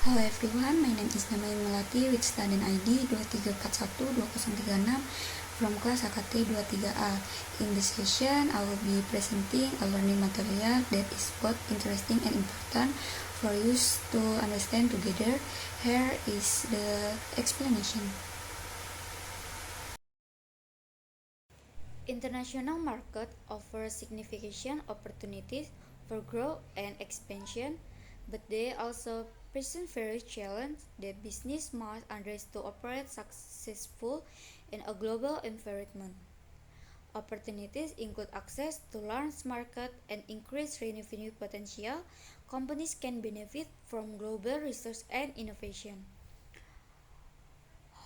Hello everyone, my name is Namain Melati with student ID 23412036 from class AKT 23A. In this session, I will be presenting a learning material that is both interesting and important for you to understand together. Here is the explanation. International market offer significant opportunities for growth and expansion, but they also present various challenges that business must address to operate successfully in a global environment. Opportunities include access to large market and increased revenue potential. Companies can benefit from global research and innovation.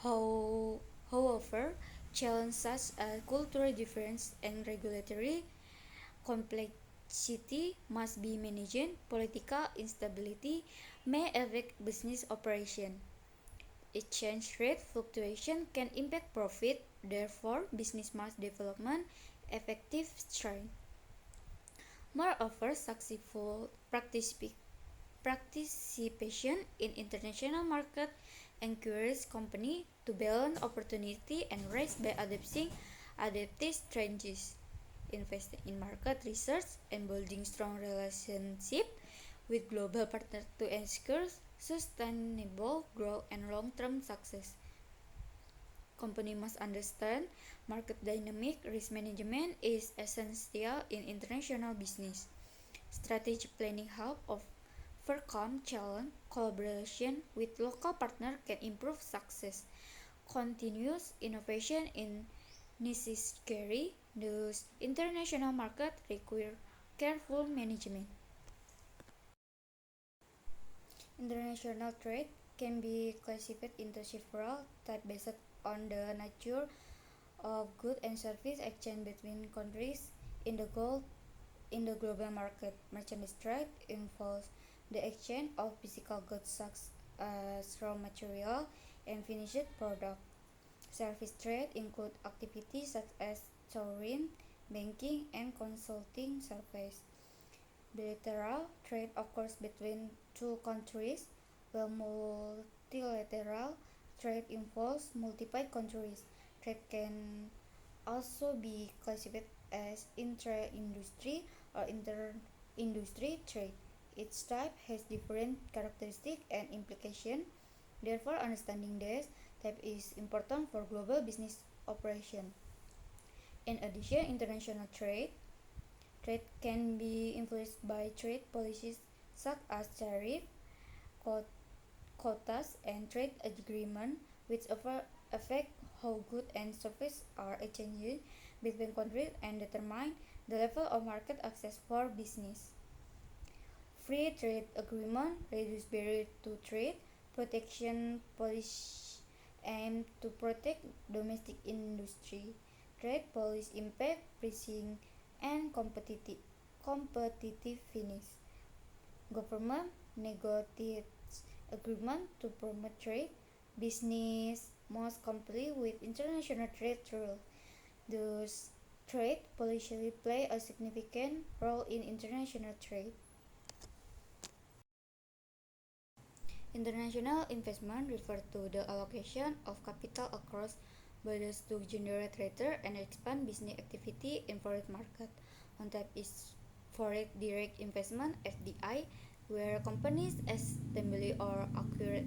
However, challenges such as cultural difference and regulatory complexity must be managed. Political instability may affect business operation. Exchange rate fluctuation can impact profit. Therefore, business must develop effective strategy. Moreover, successful participation in international market encourages companies to balance opportunity and risk by adapting adaptive strategies, investing in market research, and building strong relationships with global partners to ensure sustainable growth and long-term success. Company must understand market dynamic. Risk management is essential in international business. Strategic planning helps overcome challenge. Collaboration with local partners can improve success. Continuous innovation is necessary. Thus, international market require careful management. International trade can be classified into several types based on the nature of goods and services exchanged between countries in the global market. Merchandise trade involves the exchange of physical goods such as raw material and finished product. Service trade includes activities such as tourism, banking, and consulting services. Bilateral trade occurs between two countries, while multilateral trade involves multiple countries. Trade can also be classified as intra-industry or inter-industry trade. Each type has different characteristics and implications. Therefore, understanding this type is important for global business operation. In addition, international trade can be influenced by trade policies such as tariff, quotas, and trade agreements, which affect how goods and services are exchanged between countries and determine the level of market access for business. Free trade agreements reduce barriers to trade. Protection policies aim to protect domestic industry. Trade policies impact pricing and competitiveness. Government negotiates agreements to promote trade. Business must comply with international trade rules. Thus, trade policies play a significant role in international trade. International investment refers to the allocation of capital across borders to generate return and expand business activity in foreign market. One type is foreign direct investment (FDI), where companies establish or acquire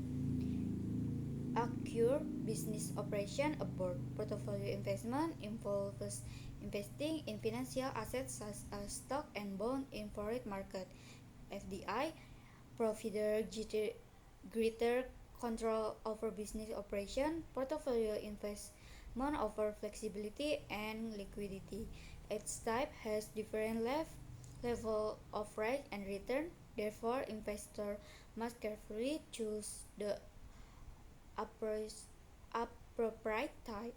business operation abroad. Portfolio investment involves investing in financial assets such as stock and bond in foreign market. FDI provide greater control over business operation. Portfolio investment offer flexibility and liquidity. Each type has different level of risk and return. Therefore, investors must carefully choose the appropriate type.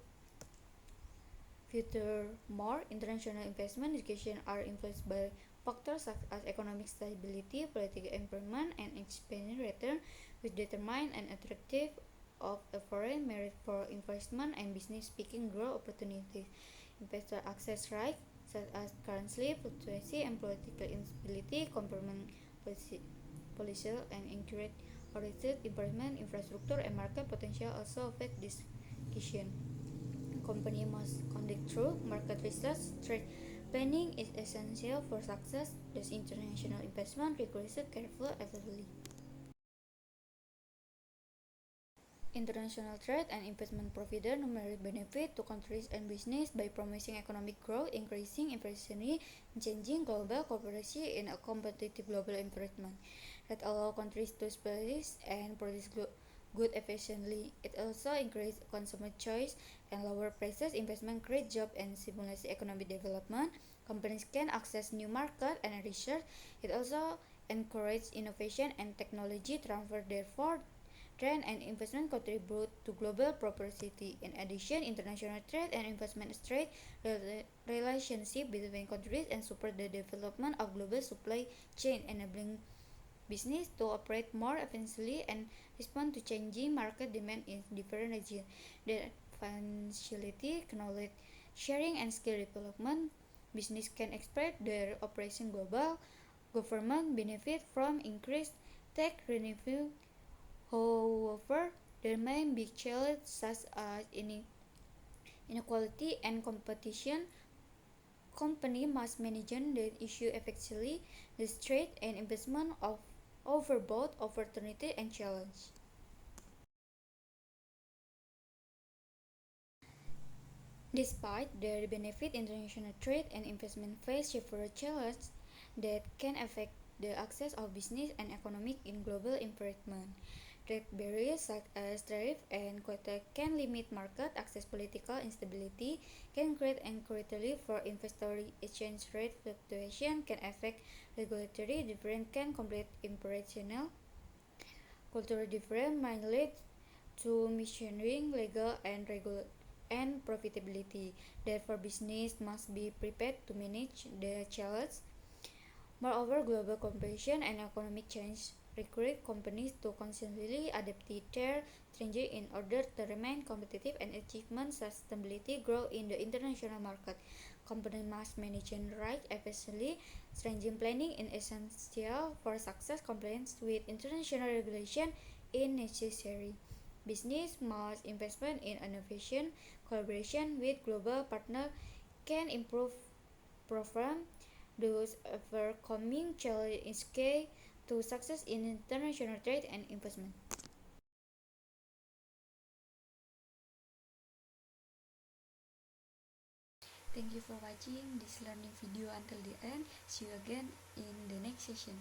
Furthermore, international investment decisions are influenced by factors such as economic stability, political environment, and expected return, which determine an attractive of a foreign market for investment and business seeking growth opportunities. Investor access risks such as currency fluctuation and political instability, government policy and increased research, environment, infrastructure, and market potential also affect this decision. Company must conduct through market research. Trade planning is essential for success. Thus, international investment requires careful evaluation. International trade and investment provide numerous benefits to countries and business by promoting economic growth, increasing efficiency, and changing global cooperation in a competitive global environment that allow countries to space and produce goods efficiently. It also increases consumer choice and lower prices. Investment creates jobs and stimulates economic development. Companies can access new markets and research. It also encourages innovation and technology transfer. Therefore, trade and investment contribute to global prosperity. In addition, international trade and investment strengthen relationship between countries and support the development of global supply chain, enabling business to operate more efficiently and respond to changing market demand in different regions. The facility knowledge sharing and skill development. Business can expand their operation global. Government benefit from increased tax revenue. However, there may be challenges such as inequality and competition. Companies must manage the issue effectively. The trade and investment offer both opportunity and challenge. Despite their benefit, international trade and investment face several challenges that can affect the access of business and economic in global environment. Trade barriers such as tariff and quota can limit market access. Political instability can create anxiety for investors. Exchange rate fluctuation can affect regulatory difference can complete operational. Cultural difference might lead to misunderstanding legal and profitability. Therefore, business must be prepared to manage the challenge. Moreover, global competition and economic change require companies to constantly adapt their strategy in order to remain competitive and achieve sustainability growth in the international market. Companies must manage risk efficiently. Strategic planning is essential for success. Compliance with international regulation is necessary. Business must invest in innovation. Collaboration with global partners can improve performance. Thus, overcoming challenges is key to success in international trade and investment. Thank you for watching this learning video until the end. See you again in the next session.